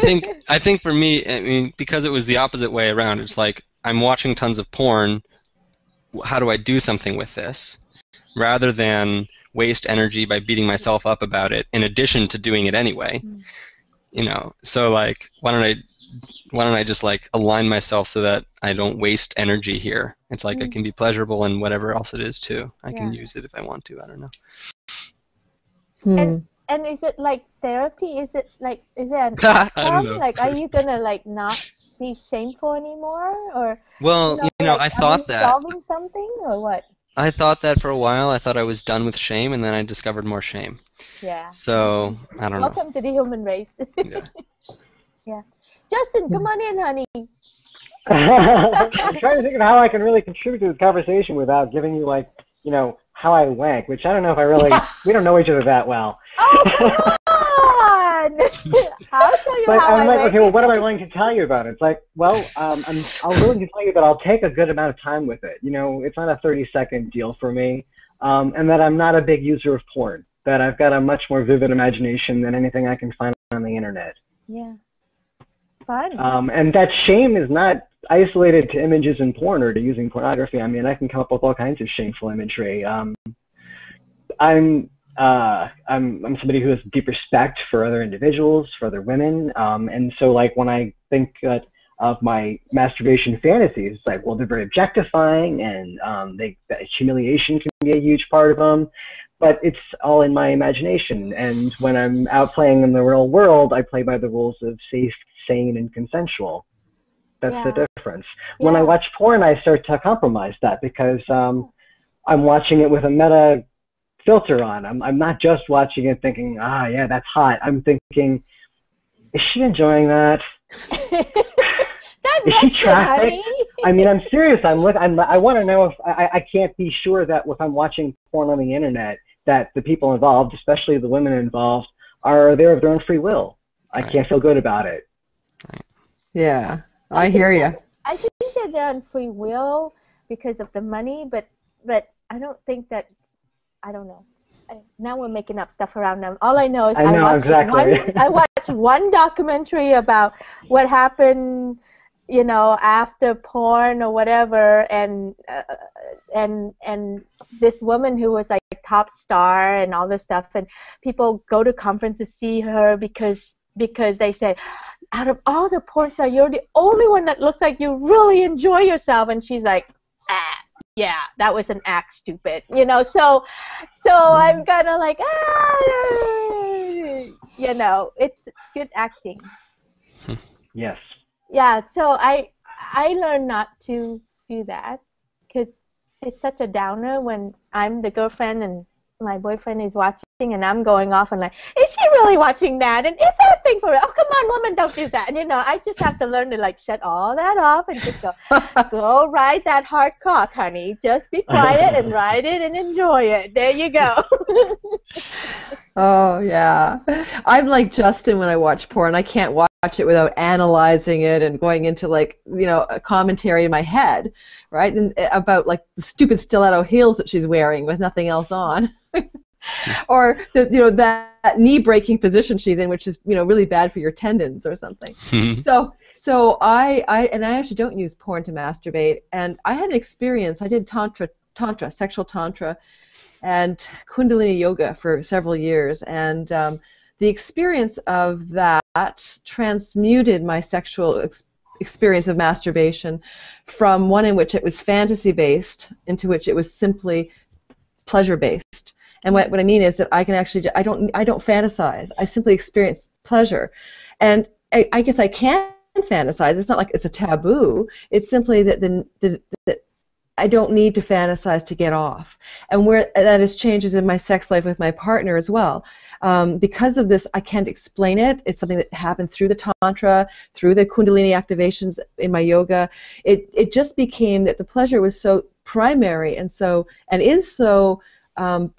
think for me, I mean, because it was the opposite way around. It's like I'm watching tons of porn. How do I do something with this, rather than waste energy by beating myself up about it in addition to doing it anyway? So like, why don't I just like align myself so that I don't waste energy here? It's like I can be pleasurable and whatever else it is too. I can use it if I want to. I don't know. And is it like therapy? Is it an I don't know. Like, are you gonna like not be shameful anymore, or I thought that solving something, or what? I thought that for a while. I thought I was done with shame, and then I discovered more shame. Yeah. So I don't know. Welcome to the human race. Yeah. Yeah. Justin, come on in, honey. I'm trying to think of how I can really contribute to this conversation without giving you how I wank, which I don't know if I really. We don't know each other that well. Oh, come on! I'll show you but how I'm I like, wank. okay, well, what am I willing to tell you about it? It's like, well, I'm willing to tell you that I'll take a good amount of time with it. It's not a 30-second deal for me, and that I'm not a big user of porn. That I've got a much more vivid imagination than anything I can find on the internet. Yeah. Fun. And that shame is not isolated to images in porn or to using pornography. I mean, I can come up with all kinds of shameful imagery. I'm somebody who has deep respect for other individuals, for other women, and so like when I think of my masturbation fantasies, like, well, they're very objectifying, and humiliation can be a huge part of them, but it's all in my imagination. And when I'm out playing in the real world, I play by the rules of safe, sane, and consensual. That's the difference. Yeah. When I watch porn, I start to compromise that because I'm watching it with a meta filter on. I'm not just watching it thinking, ah, yeah, that's hot. I'm thinking, is she enjoying that? Is she trafficked? I mean, I'm serious. I want to know if I can't be sure that if I'm watching porn on the internet, that the people involved, especially the women involved, are there of their own free will. I can't feel good about it. Yeah, I hear you. I think that they're on free will because of the money, but I don't think that. I don't know. Now we're making up stuff around them. All I know is I watched one documentary about what happened, you know, after porn or whatever, and this woman who was like top star and all this stuff, and people go to conference to see her because they say, out of all the porn stars, you're the only one that looks like you really enjoy yourself, and she's like, yeah, that was an act, stupid, you know. So I'm kind of like, you know, it's good acting. Yes. Yeah. So I learned not to do that because it's such a downer when I'm the girlfriend and my boyfriend is watching and I'm going off and like, is she really watching that? And is that a thing for her? Oh, come on, woman, don't do that. And, you know, I just have to learn to like shut all that off and just go ride that hard cock, honey. Just be quiet and ride it and enjoy it. There you go. Oh, yeah. I'm like Justin when I watch porn. I can't watch it without analyzing it and going into like, you know, a commentary in my head, right? And about like the stupid stiletto heels that she's wearing with nothing else on. Or that knee breaking position she's in, which is, you know, really bad for your tendons or something. So I actually don't use porn to masturbate. And I had an experience. I did tantra, sexual tantra, and Kundalini yoga for several years, and the experience of that transmuted my sexual experience of masturbation from one in which it was fantasy based into which it was simply pleasure based. And what I mean is that I can actually, I don't fantasize. I simply experience pleasure. And I guess I can fantasize. It's not like it's a taboo. It's simply that I don't need to fantasize to get off. And where that is changes in my sex life with my partner as well. Because of this, I can't explain it. It's something that happened through the Tantra, through the Kundalini activations in my yoga. It just became that the pleasure was so primary and is so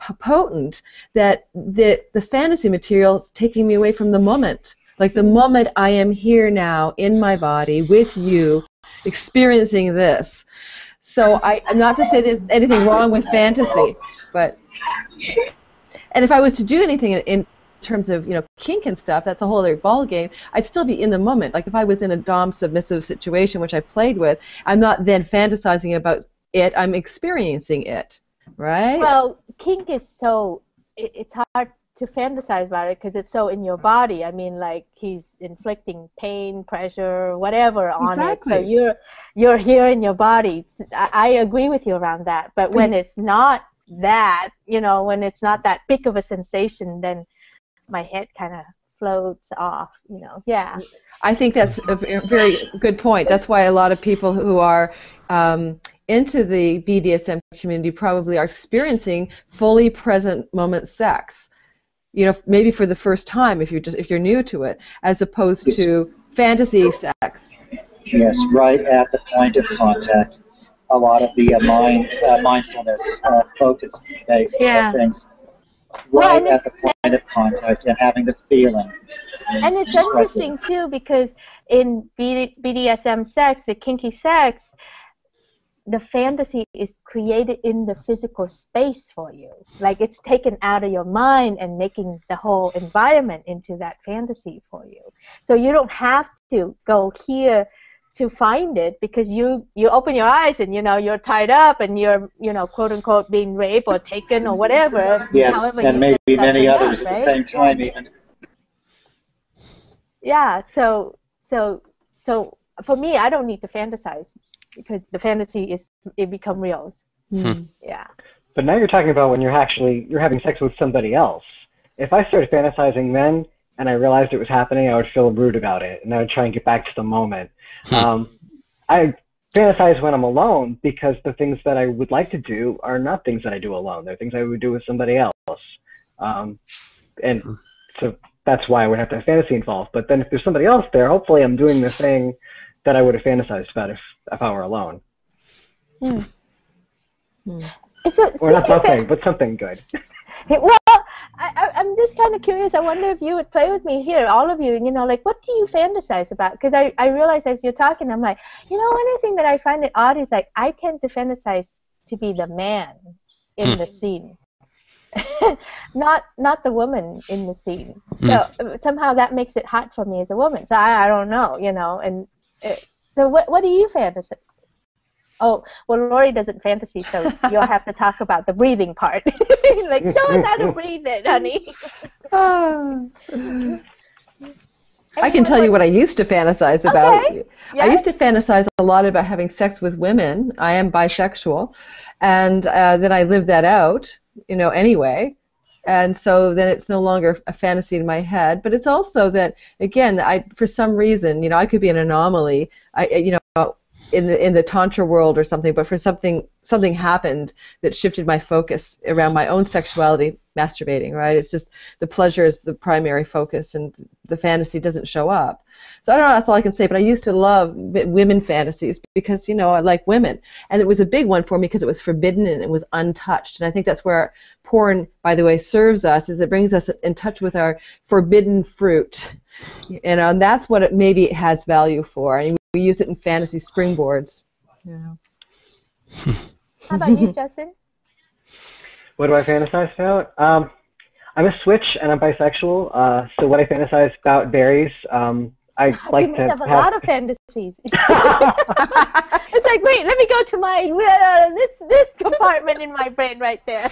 potent that the fantasy material is taking me away from the moment. Like the moment I am here now in my body with you, experiencing this. So I'm not to say there's anything wrong with fantasy, and if I was to do anything in terms of, you know, kink and stuff, that's a whole other ball game. I'd still be in the moment. Like if I was in a dom submissive situation, which I played with, I'm not then fantasizing about it. I'm experiencing it, right? Well, kink is it's hard to fantasize about it because it's so in your body. I mean, like he's inflicting pain, pressure, whatever on it. So you're here in your body. I agree with you around that. But when it's not that, you know, when it's not that big of a sensation, then my head kind of floats off, you know. Yeah. I think that's a very good point. That's why a lot of people who are into the BDSM community probably are experiencing fully present moment sex. You know, maybe for the first time if you're new to it, as opposed to fantasy sex. Yes, right at the point of contact. A lot of the mindfulness, focus-based things. Right at the point of contact and having the feeling. And it's interesting too because in BDSM sex, the kinky sex, the fantasy is created in the physical space for you. Like it's taken out of your mind and making the whole environment into that fantasy for you. So you don't have to go here to find it, because you open your eyes and you're tied up and you're quote unquote being raped or taken or whatever. Yes, and maybe many others at the same time even. Yeah, so for me, I don't need to fantasize, because the fantasy it become real. Yeah. But now you're talking about when you're having sex with somebody else. If I started fantasizing then and I realized it was happening, I would feel rude about it, and I would try and get back to the moment. I fantasize when I'm alone, because the things that I would like to do are not things that I do alone. They're things I would do with somebody else. And so that's why I would have to have fantasy involved. But then if there's somebody else there, hopefully I'm doing the thing that I would have fantasized about if I were alone. Or not something, but something good. Well, I'm just kind of curious. I wonder if you would play with me here, all of you, like, what do you fantasize about? Because I realize as you're talking, I'm like, one thing that I find it odd is, like, I tend to fantasize to be the man in the scene. not the woman in the scene. So somehow that makes it hot for me as a woman. So I don't know, and so what do you fantasize? Oh, well, Lori doesn't fantasy, so you'll have to talk about the breathing part. Like, show us how to breathe it, honey. I can tell you what I used to fantasize about. Okay. I used to fantasize a lot about having sex with women. I am bisexual. And then I lived that out, anyway. And so then it's no longer a fantasy in my head. But it's also that, again, for some reason, I could be an anomaly. In the tantra world or something, but for something happened that shifted my focus around my own sexuality, masturbating, right? It's just the pleasure is the primary focus, and the fantasy doesn't show up. So I don't know, that's all I can say, but I used to love women fantasies because, I like women. And it was a big one for me because it was forbidden and it was untouched. And I think that's where porn, by the way, serves us, is it brings us in touch with our forbidden fruit. And that's what it maybe has value for. And we use it in fantasy springboards. How about you, Justin? What do I fantasize about? I'm a switch and I'm bisexual. So what I fantasize about varies. I like to have a lot of fantasies. It's like, wait, let me go to my this compartment in my brain right there.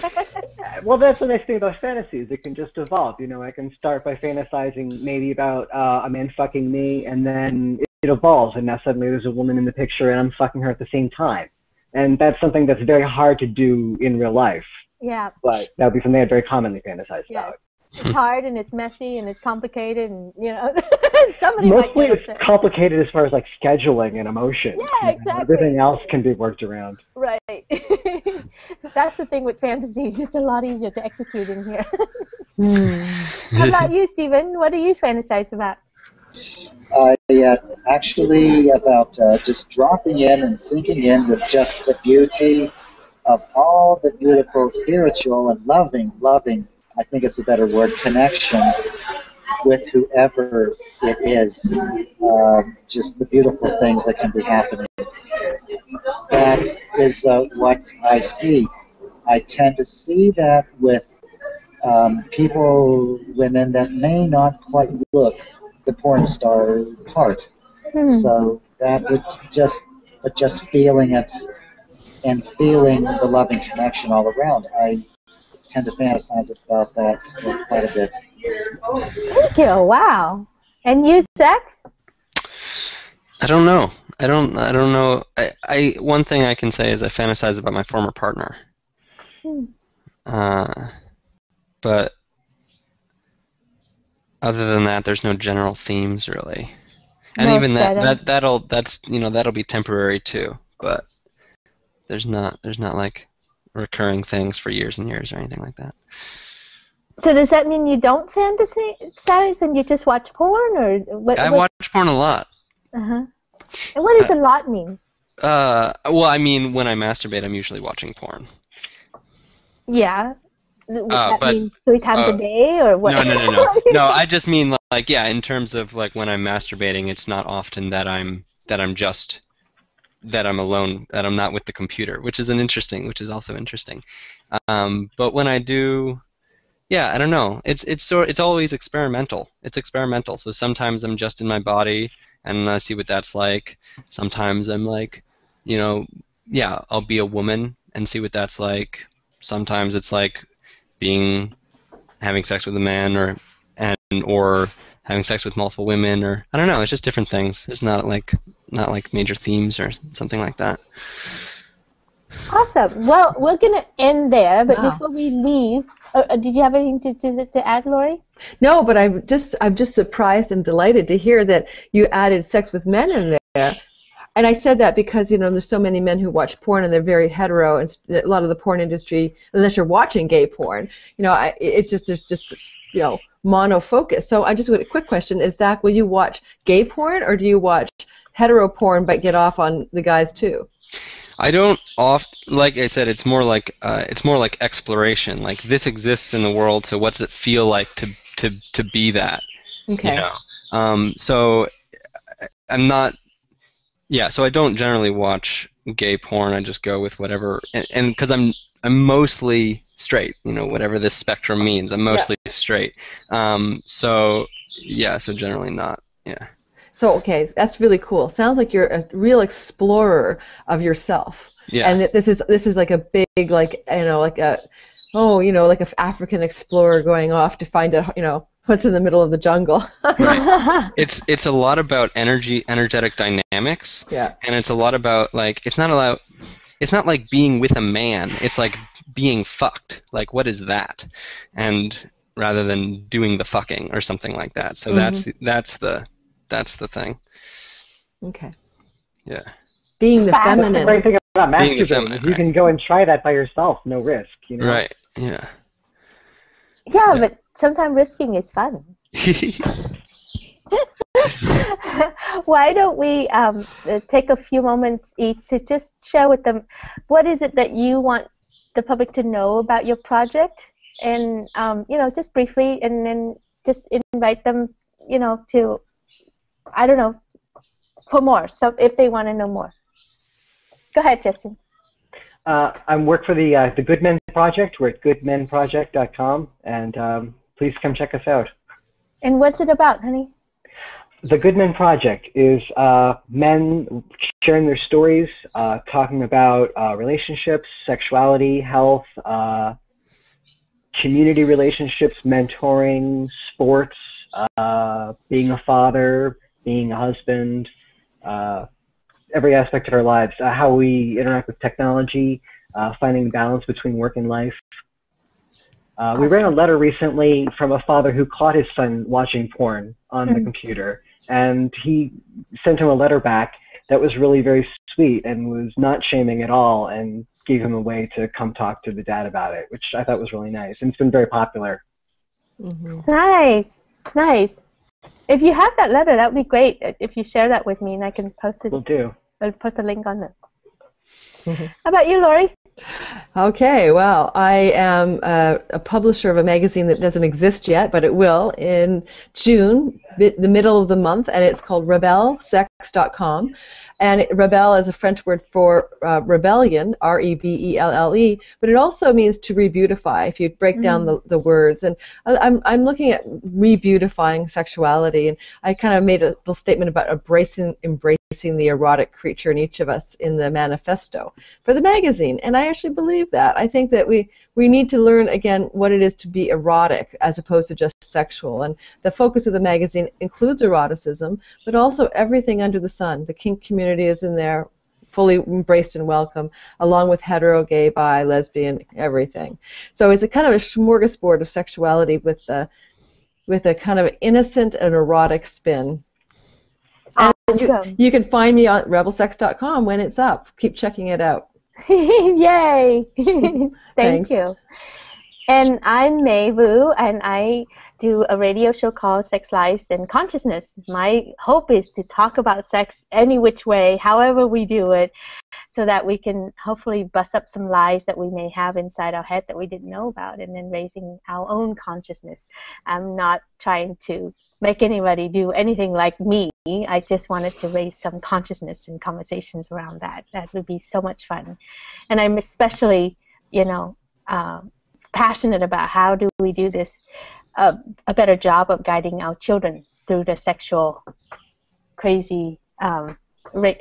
Well, that's the nice thing about fantasies. It can just evolve. I can start by fantasizing maybe about a man fucking me, and then it evolves, and now suddenly there's a woman in the picture, and I'm fucking her at the same time. And that's something that's very hard to do in real life. Yeah. But that would be something I very commonly fantasize about. It's hard and it's messy and it's complicated and somebody mostly might it's complicated as far as like scheduling and emotion. Yeah, exactly. Everything else can be worked around. Right. That's the thing with fantasies. It's a lot easier to execute in here. How about you, Stephen? What do you fantasize about? Yeah, actually about just dropping in and sinking in with just the beauty of all the beautiful spiritual and loving, I think it's a better word, connection with whoever it is. Just the beautiful things that can be happening. That is what I see. I tend to see that with women that may not quite look the porn star part. So that would just feeling it and feeling the loving connection all around. I tend to fantasize about that quite a bit. Thank you. Wow. And you, Zach? I don't know. I don't know. I one thing I can say is I fantasize about my former partner. But other than that, there's no general themes really. And No even setting. that'll be temporary too. But there's not like recurring things for years and years or anything like that. So does that mean you don't fantasize and you just watch porn, or what? I watch porn a lot. And what does a lot mean? Well, I mean, when I masturbate, I'm usually watching porn. Yeah. Would that but- mean 3 times a day, or what? No. No, I just mean like in terms of like when I'm masturbating, it's not often that I'm alone, that I'm not with the computer, which is also interesting. But when I do, I don't know. It's always experimental. It's experimental. So sometimes I'm just in my body, and see what that's like. Sometimes I'm like, you know, yeah, I'll be a woman and see what that's like. Sometimes it's like having sex with a man, or having sex with multiple women, or I don't know. It's just different things. There's not like major themes or something like that. Awesome. Well, we're gonna end there, but Wow. before we leave, did you have anything to add, Lori? No, but I'm just surprised and delighted to hear that you added sex with men in there. And I said that because, you know, there's so many men who watch porn and they're very hetero, and a lot of the porn industry, unless you're watching gay porn, you know, there's just, you know, mono focus. So I just want a quick question: is Zach, will you watch gay porn, or do you watch hetero porn but get off on the guys too? I don't like I said, it's more like exploration. Like, this exists in the world, so what's it feel like to be that? Okay. You know? So I'm not. Yeah, so I don't generally watch gay porn. I just go with whatever, and because I'm mostly straight, you know, whatever this spectrum means. I'm mostly straight. So yeah, so generally not. Yeah. So, okay, that's really cool. Sounds like you're a real explorer of yourself. Yeah. And that this is like a big, like, you know, like like an African explorer going off to find a, you know, what's in the middle of the jungle. Right. It's a lot about energetic dynamics. Yeah. And it's a lot about, like, it's not like being with a man. It's like being fucked. Like, what is that? And rather than doing the fucking or something like that. So that's the thing. Okay. Yeah. Being the That's the feminine. great thing about Being the masturbating. feminine, You can go and try that by yourself, no risk. You know? Right. Yeah. Yeah, but sometimes risking is fun. Why don't we take a few moments each to just share with them what is it that you want the public to know about your project, and you know, just briefly, and then just invite them, you know, to, I don't know, for more. So if they want to know more, go ahead, Justin. I work for the Good Men Project. We're at goodmenproject.com, and please come check us out. And what's it about, honey? The Good Men Project is men sharing their stories, talking about relationships, sexuality, health, community relationships, mentoring, sports, being a father, being a husband, every aspect of our lives, how we interact with technology, finding balance between work and life. We ran a letter recently from a father who caught his son watching porn on the computer, and he sent him a letter back that was really very sweet and was not shaming at all, and gave him a way to come talk to the dad about it, which I thought was really nice, and it's been very popular. Mm-hmm. Nice, nice. If you have that letter, that would be great. If you share that with me, and I can post it. Will do. I'll post a link on it. How about you, Lori? Okay, well, I am a publisher of a magazine that doesn't exist yet, but it will in June, the middle of the month, and it's called rebelsex.com. And Rebel is a French word for rebellion, R-E-B-E-L-L-E, but it also means to rebeautify, if you break down the words. And I'm looking at rebeautifying sexuality, and I kind of made a little statement about embracing the erotic creature in each of us in the manifesto for the magazine, and I actually believe that. I think that we need to learn again what it is to be erotic as opposed to just sexual, and the focus of the magazine includes eroticism, but also everything under the sun. The kink community is in there, fully embraced and welcome, along with hetero, gay, bi, lesbian, everything. So it's a kind of a smorgasbord of sexuality with a kind of innocent and erotic spin. Awesome. You can find me on rebelsex.com when it's up. Keep checking it out. Yay! Thank Thanks. you. And I'm Mai Vu, and I do a radio show called Sex, Lies, and Consciousness. My hope is to talk about sex any which way, however we do it, so that we can hopefully bust up some lies that we may have inside our head that we didn't know about, and then raising our own consciousness. I'm not trying to make anybody do anything like me. I just wanted to raise some consciousness and conversations around that. That would be so much fun. And I'm especially, you know, passionate about how do we do this, a better job of guiding our children through the sexual crazy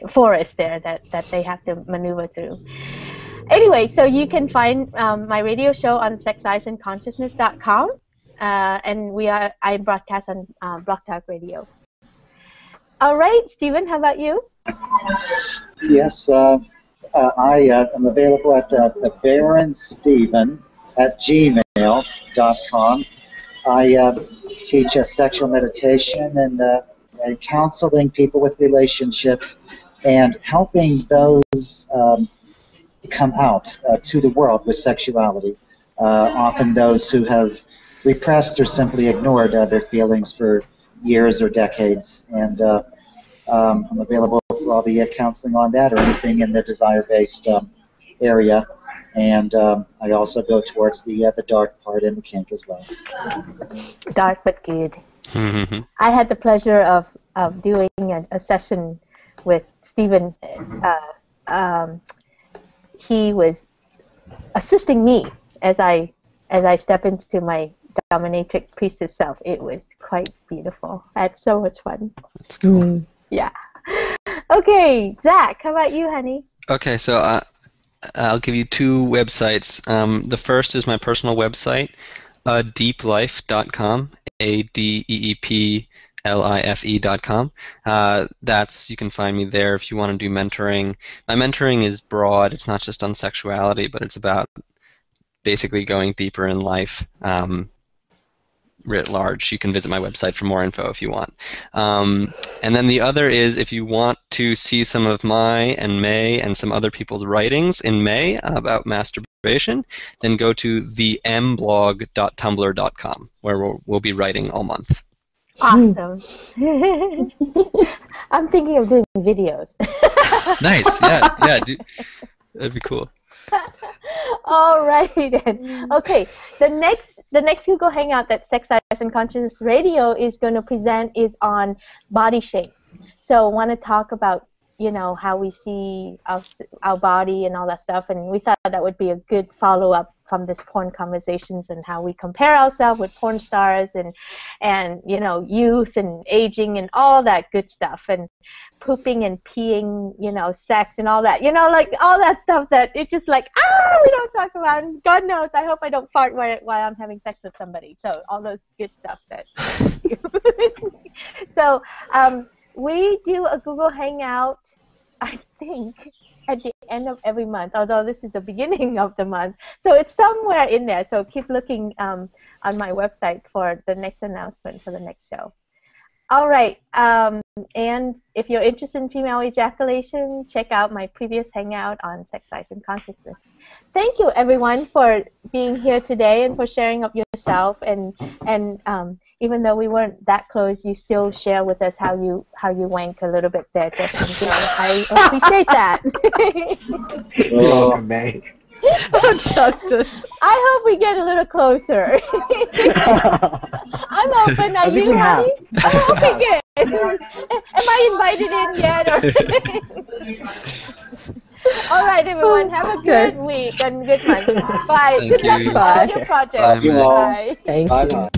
forest there that they have to maneuver through. Anyway, so you can find my radio show on sexliesandconsciousness.com, and I broadcast on Blog Talk Radio. All right, Stephen, how about you? Yes, I am available at baronsteven@gmail.com. I teach sexual meditation and counseling people with relationships and helping those come out to the world with sexuality. Often those who have repressed or simply ignored their feelings for years or decades. And I'm available for all the counseling on that or anything in the desire-based area. And I also go towards the dark part and the kink as well. Dark but good. Mm-hmm. I had the pleasure of doing a session with Stephen. He was assisting me as I step into my dominatrix priestess self. It was quite beautiful. I had so much fun. That's cool. Yeah. Okay, Zach, how about you, honey? Okay, so I'll give you two websites. The first is my personal website, adeeplife.com, adeeplife.com. You can find me there if you want to do mentoring. My mentoring is broad. It's not just on sexuality, but it's about basically going deeper in life. Writ large. You can visit my website for more info if you want. And then the other is if you want to see some of my and May and some other people's writings in May about masturbation, then go to themblog.tumblr.com where we'll be writing all month. Awesome. I'm thinking of doing videos. Nice. Yeah. That'd be cool. All right then. Okay, the next Google Hangout that Sex Lies and Consciousness Radio is going to present is on body shape. So I want to talk about how we see our body and all that stuff, and we thought that would be a good follow-up from this porn conversations and how we compare ourselves with porn stars and youth and aging and all that good stuff, and pooping and peeing, sex and all that, like all that stuff that it's just like, we don't talk about, and God knows, I hope I don't fart while I'm having sex with somebody. So all those good stuff that so we do a Google Hangout, I think, at the end of every month, although this is the beginning of the month. So it's somewhere in there. So keep looking on my website for the next announcement for the next show. All right. And if you're interested in female ejaculation, check out my previous hangout on Sex Lies and Consciousness. Thank you, everyone, for being here today and for sharing of yourself. And even though we weren't that close, you still share with us how you wank a little bit there, Justin. I appreciate that. You're welcome, May. Oh, Justin. I hope we get a little closer. I'm open. Are you, honey? Oh, okay, good. Am I invited in yet? All right, everyone. Have a good week and good month. Bye. Thank Good luck you. with all your projects. Bye. Bye. Thank you.